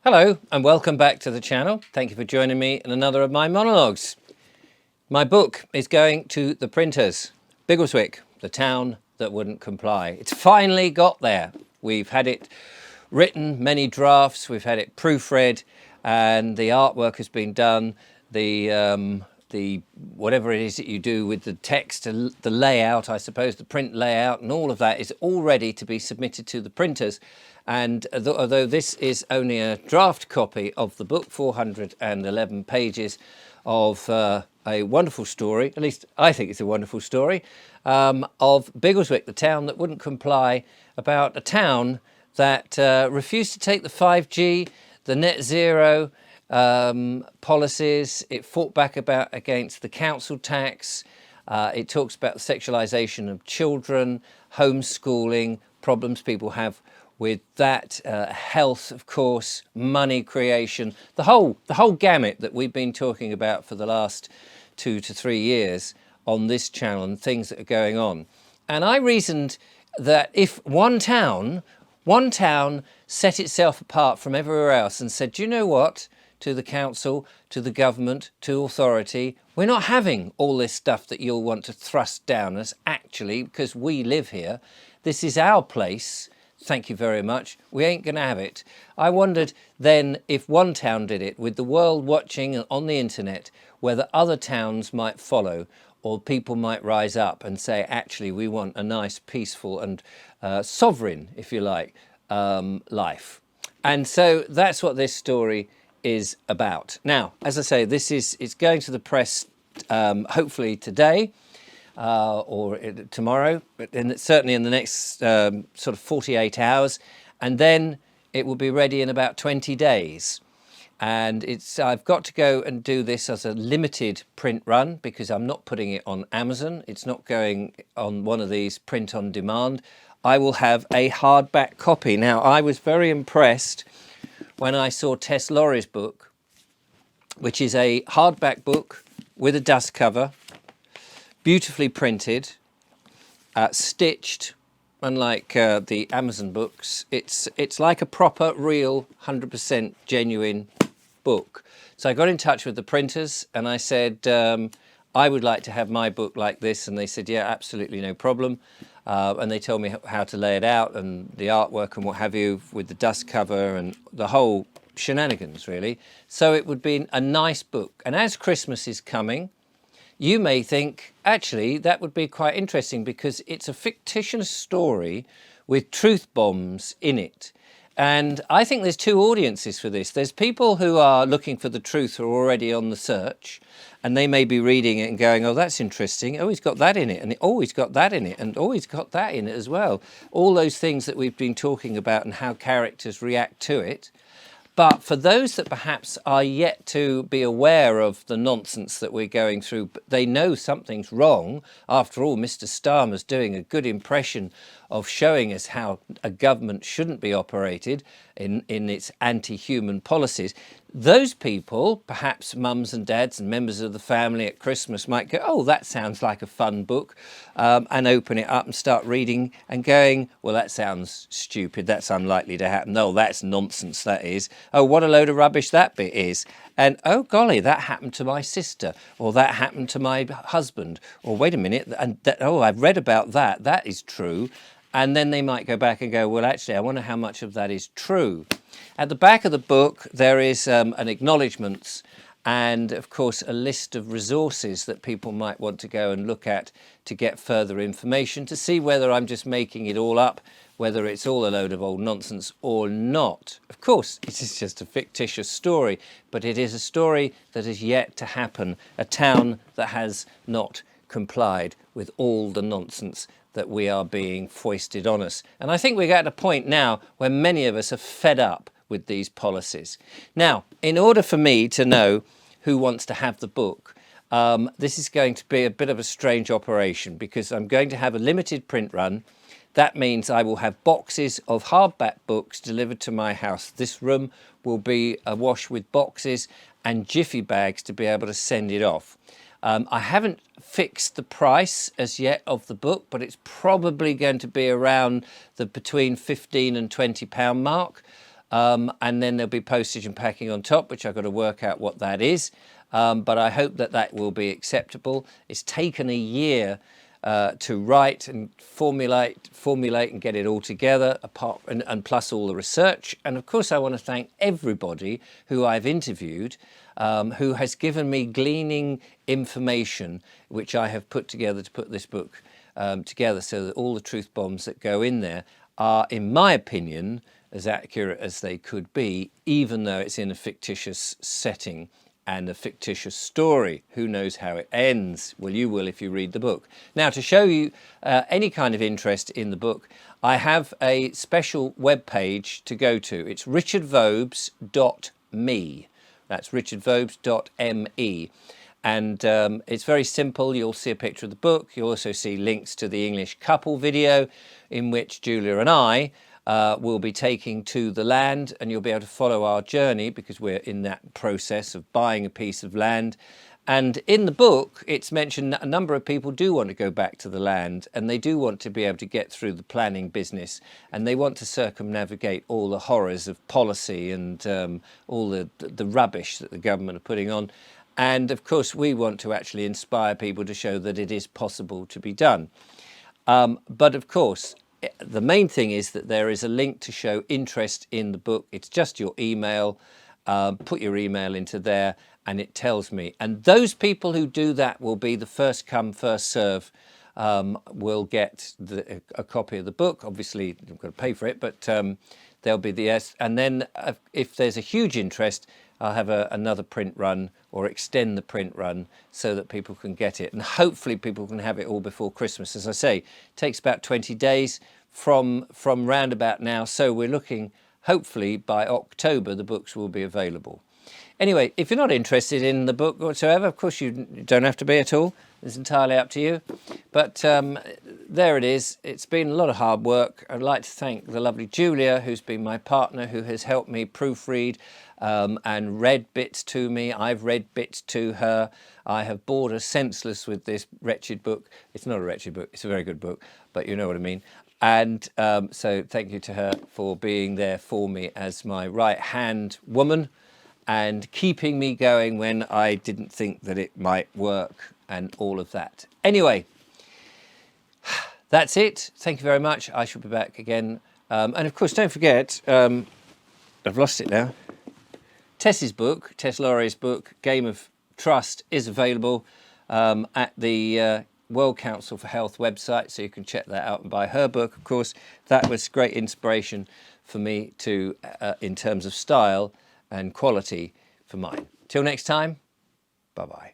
Hello and welcome back to the channel. Thank you for joining me in another of my monologues. My book is going to the printers. Biggleswick, the town that wouldn't comply. It's finally got there. We've had it written, many drafts, we've had it proofread, and the artwork has been done. The whatever it is that you do with the text, the layout, I suppose, the print layout and all of that is all ready to be submitted to the printers. And although this is only a draft copy of the book, 411 pages of a wonderful story, at least I think it's a wonderful story, of Biggleswick, the town that wouldn't comply, about a town that refused to take the 5G, the net zero policies. It fought back against the council tax. It talks about the sexualisation of children, homeschooling, problems people have with that, health, of course, money creation, the whole gamut that we've been talking about for the last 2 to 3 years on this channel and things that are going on. And I reasoned that if one town set itself apart from everywhere else and said, do you know what, to the council, to the government, to authority, we're not having all this stuff that you'll want to thrust down us, actually, because we live here. This is our place. Thank you very much. We ain't going to have it. I wondered then if one town did it, with the world watching on the internet, whether other towns might follow, or people might rise up and say, actually, we want a nice, peaceful and sovereign, if you like, life. And so that's what this story is about. Now, as I say, it's going to the press hopefully today. Or tomorrow, but certainly in the next sort of 48 hours, and then it will be ready in about 20 days. And I've got to go and do this as a limited print run because I'm not putting it on Amazon. It's not going on one of these print on demand. I will have a hardback copy. Now, I was very impressed when I saw Tess Laurie's book, which is a hardback book with a dust cover, beautifully printed, stitched, unlike the Amazon books. It's like a proper, real, 100% genuine book. So I got in touch with the printers and I said, I would like to have my book like this. And they said, yeah, absolutely no problem. And they told me how to lay it out and the artwork and what have you with the dust cover and the whole shenanigans, really. So it would be a nice book. And as Christmas is coming, you may think, actually, that would be quite interesting because it's a fictitious story with truth bombs in it. And I think there's two audiences for this. There's people who are looking for the truth who are already on the search, and they may be reading it and going, oh, that's interesting. Oh, he's got that in it. And oh, he's got that in it. And oh, he's got that in it as well. All those things that we've been talking about and how characters react to it. But for those that perhaps are yet to be aware of the nonsense that we're going through, but they know something's wrong. After all, Mr. Starmer's doing a good impression of showing us how a government shouldn't be operated in its anti-human policies. Those people, perhaps mums and dads and members of the family at Christmas, might go, oh, that sounds like a fun book, and open it up and start reading and going, well, that sounds stupid. That's unlikely to happen. No, that's nonsense, that is. Oh, what a load of rubbish that bit is. And, oh, golly, that happened to my sister, or that happened to my husband, or wait a minute, and oh, I've read about that. That is true. And then they might go back and go, well, actually, I wonder how much of that is true. At the back of the book, there is an acknowledgements and, of course, a list of resources that people might want to go and look at to get further information, to see whether I'm just making it all up, whether it's all a load of old nonsense or not. Of course, it is just a fictitious story, but it is a story that is yet to happen, a town that has not complied with all the nonsense that we are being foisted on us. And I think we're at a point now where many of us are fed up with these policies. Now, in order for me to know who wants to have the book, this is going to be a bit of a strange operation because I'm going to have a limited print run. That means I will have boxes of hardback books delivered to my house. This room will be awash with boxes and jiffy bags to be able to send it off. I haven't fixed the price as yet of the book, but it's probably going to be around the between £15 and £20 mark. and then there'll be postage and packing on top, which I've got to work out what that is. But I hope that that will be acceptable. It's taken a year to write and formulate and get it all together, and plus all the research. And of course, I want to thank everybody who I've interviewed, who has given me gleaning information, which I have put together to put this book together, so that all the truth bombs that go in there are, in my opinion, as accurate as they could be, even though it's in a fictitious setting and a fictitious story. Who knows how it ends? Well, you will if you read the book. Now, to show you any kind of interest in the book, I have a special web page to go to. It's richardvobes.me. That's richardvobes.me. And it's very simple. You'll see a picture of the book. You'll also see links to the English couple video in which Julia and I will be taking to the land, and you'll be able to follow our journey because we're in that process of buying a piece of land. And in the book, it's mentioned that a number of people do want to go back to the land, and they do want to be able to get through the planning business, and they want to circumnavigate all the horrors of policy and all the rubbish that the government are putting on. And of course, we want to actually inspire people to show that it is possible to be done. But of course, the main thing is that there is a link to show interest in the book. It's just your email. Put your email into there and it tells me. And those people who do that will be the first come, first serve, will get a copy of the book. Obviously, you've got to pay for it, but there'll be the S. And then if there's a huge interest, I'll have another print run or extend the print run so that people can get it. And hopefully people can have it all before Christmas. As I say, it takes about 20 days from round about now. So we're looking, hopefully by October, the books will be available. Anyway, if you're not interested in the book whatsoever, of course you don't have to be at all. It's entirely up to you. But there it is. It's been a lot of hard work. I'd like to thank the lovely Julia, who's been my partner, who has helped me proofread and read bits to me. I've read bits to her. I have bored her senseless with this wretched book. It's not a wretched book. It's a very good book, but you know what I mean. And so thank you to her for being there for me as my right-hand woman and keeping me going when I didn't think that it might work and all of that. Anyway, that's it. Thank you very much. I shall be back again. And of course, don't forget, I've lost it now. Tess's book, Tess Laurier's book, Game of Trust, is available at the World Council for Health website, so you can check that out and buy her book. Of course, that was great inspiration for me to, in terms of style and quality, for mine. Till next time, bye-bye.